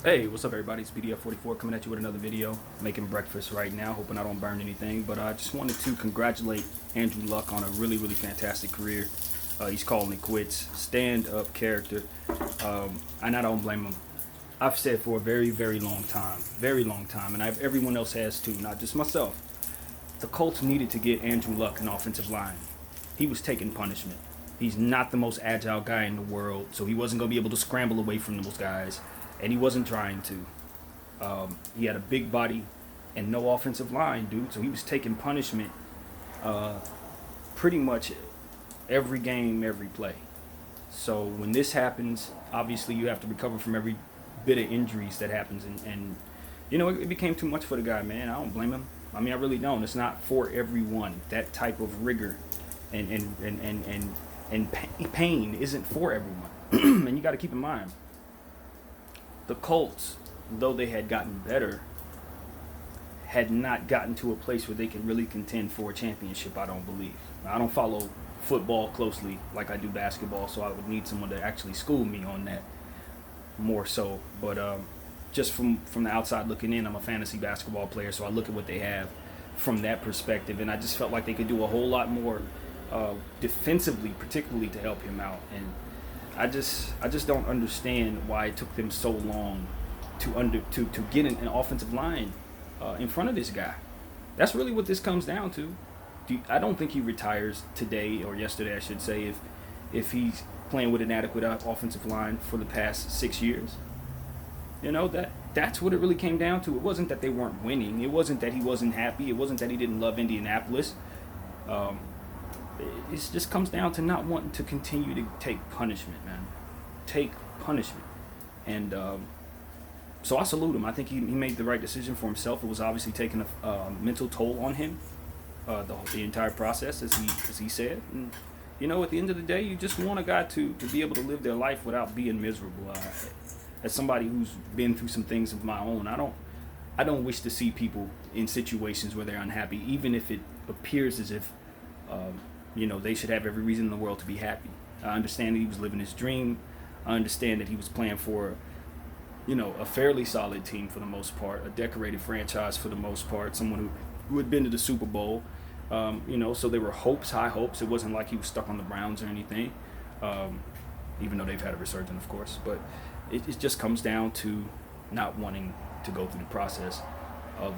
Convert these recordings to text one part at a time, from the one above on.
Hey, what's up, everybody? It's BDF44 coming at you with another video. Making breakfast right now, hoping I don't burn anything. But I just wanted to congratulate Andrew Luck on a really fantastic career. He's calling it quits. Stand-up character, and I don't blame him. I've said for a very very long time, and everyone else has too, not just myself. The Colts needed to get Andrew Luck an offensive line. He was taking punishment. He's not the most agile guy in the world, so he wasn't going to be able to scramble away from those guys, and he wasn't trying to. He had a big body and no offensive line, dude, so he was taking punishment uh, pretty much every game, every play. So when this happens, obviously you have to recover from every bit of injuries that happens, and it became too much for the guy, man. I don't blame him. I mean, I really don't. It's not for everyone. That type of rigor and pain isn't for everyone. And you got to keep in mind, the Colts, though they had gotten better, had not gotten to a place where they could really contend for a championship. I don't believe. I don't follow football closely like I do basketball, so I would need someone to actually school me on that more so. But just from the outside looking in, I'm a fantasy basketball player, so I look at what they have from that perspective, and I just felt like they could do a whole lot more defensively, particularly to help him out. And I just don't understand why it took them so long to get an offensive line in front of this guy. That's really what this comes down to. I don't think he retires today or yesterday, I should say, if he's playing with an adequate offensive line for the past 6 years. That's what it really came down to. It wasn't that they weren't winning. It wasn't that he wasn't happy. It wasn't that he didn't love Indianapolis. Um, it just comes down to not wanting to continue to take punishment, man. Take punishment. And so I salute him. I think he made the right decision for himself. It was obviously taking a mental toll on him, the entire process, as he said. And, at the end of the day, you just want a guy to be able to live their life without being miserable. As somebody who's been through some things of my own, I don't wish to see people in situations where they're unhappy, even if it appears as if they should have every reason in the world to be happy. I understand that he was living his dream. I understand that he was playing for, a fairly solid team for the most part, a decorated franchise for the most part, someone who had been to the Super Bowl. So there were high hopes. It wasn't like he was stuck on the Browns or anything, even though they've had a resurgence, of course. But it just comes down to not wanting to go through the process of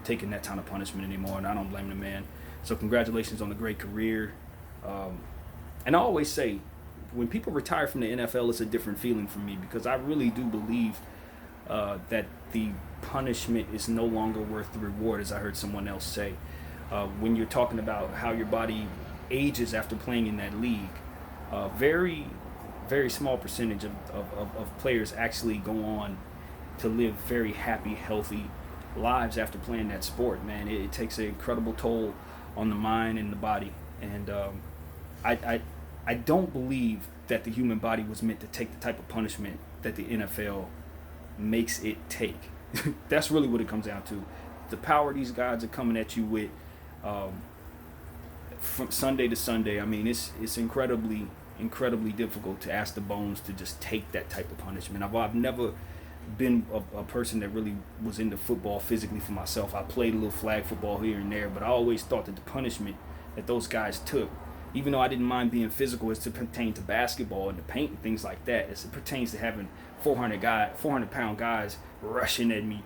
taking that kind of punishment anymore, and I don't blame the man. So congratulations on the great career. And I always say, when people retire from the NFL, it's a different feeling for me, because I really do believe that the punishment is no longer worth the reward, as I heard someone else say. When you're talking about how your body ages after playing in that league, very small percentage of players actually go on to live very happy, healthy lives after playing that sport. Man, it takes an incredible toll on the mind and the body. And I don't believe that the human body was meant to take the type of punishment that the NFL makes it take. That's really what it comes down to. The power these guys are coming at you with from Sunday to Sunday. I mean, it's incredibly difficult to ask the bones to just take that type of punishment. I've never been a person that really was into football physically for myself. I played a little flag football here and there, but I always thought that the punishment that those guys took, even though I didn't mind being physical as to pertain to basketball and the paint and things like that, as it pertains to having 400-pound guys rushing at me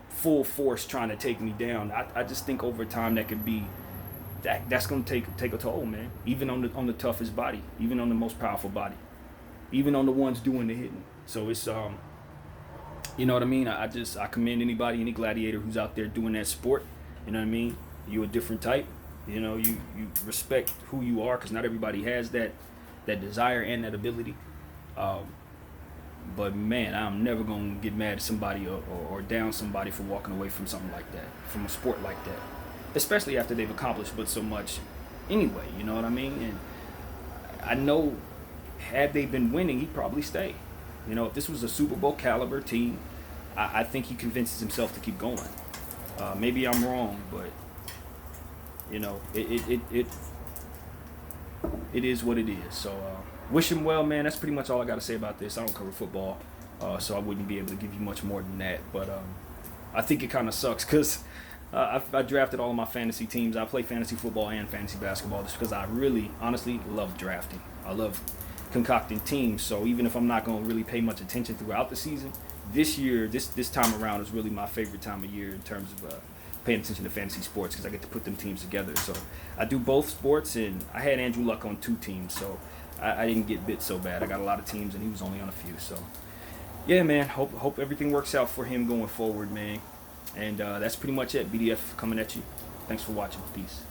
full force trying to take me down, I just think over time that could be that's going to take a toll, man. Even on the toughest body, even on the most powerful body, even on the ones doing the hitting. So it's you know what I mean? I commend any gladiator who's out there doing that sport. You know what I mean? You're a different type. You respect who you are, because not everybody has that desire and that ability. But man, I'm never gonna get mad at somebody or down somebody for walking away from something like that, from a sport like that, especially after they've accomplished but so much anyway. You know what I mean? And I know, had they been winning, he'd probably stay. If this was a Super Bowl caliber team, I think he convinces himself to keep going. Maybe I'm wrong, but it is what it is. So wish him well, man. That's pretty much all I got to say about this. I don't cover football. so I wouldn't be able to give you much more than that. But I think it kind of sucks because I drafted all of my fantasy teams. I play fantasy football and fantasy basketball just because I really, honestly, love drafting. I love concocting teams. So even if I'm not going to really pay much attention throughout the season, this year, this time around is really my favorite time of year in terms of paying attention to fantasy sports because I get to put them teams together. So I do both sports, and I had Andrew Luck on 2 teams, so I didn't get bit so bad. I got a lot of teams, and he was only on a few. So yeah, man, hope everything works out for him going forward, man. And that's pretty much it. BDF coming at you. Thanks for watching. Peace.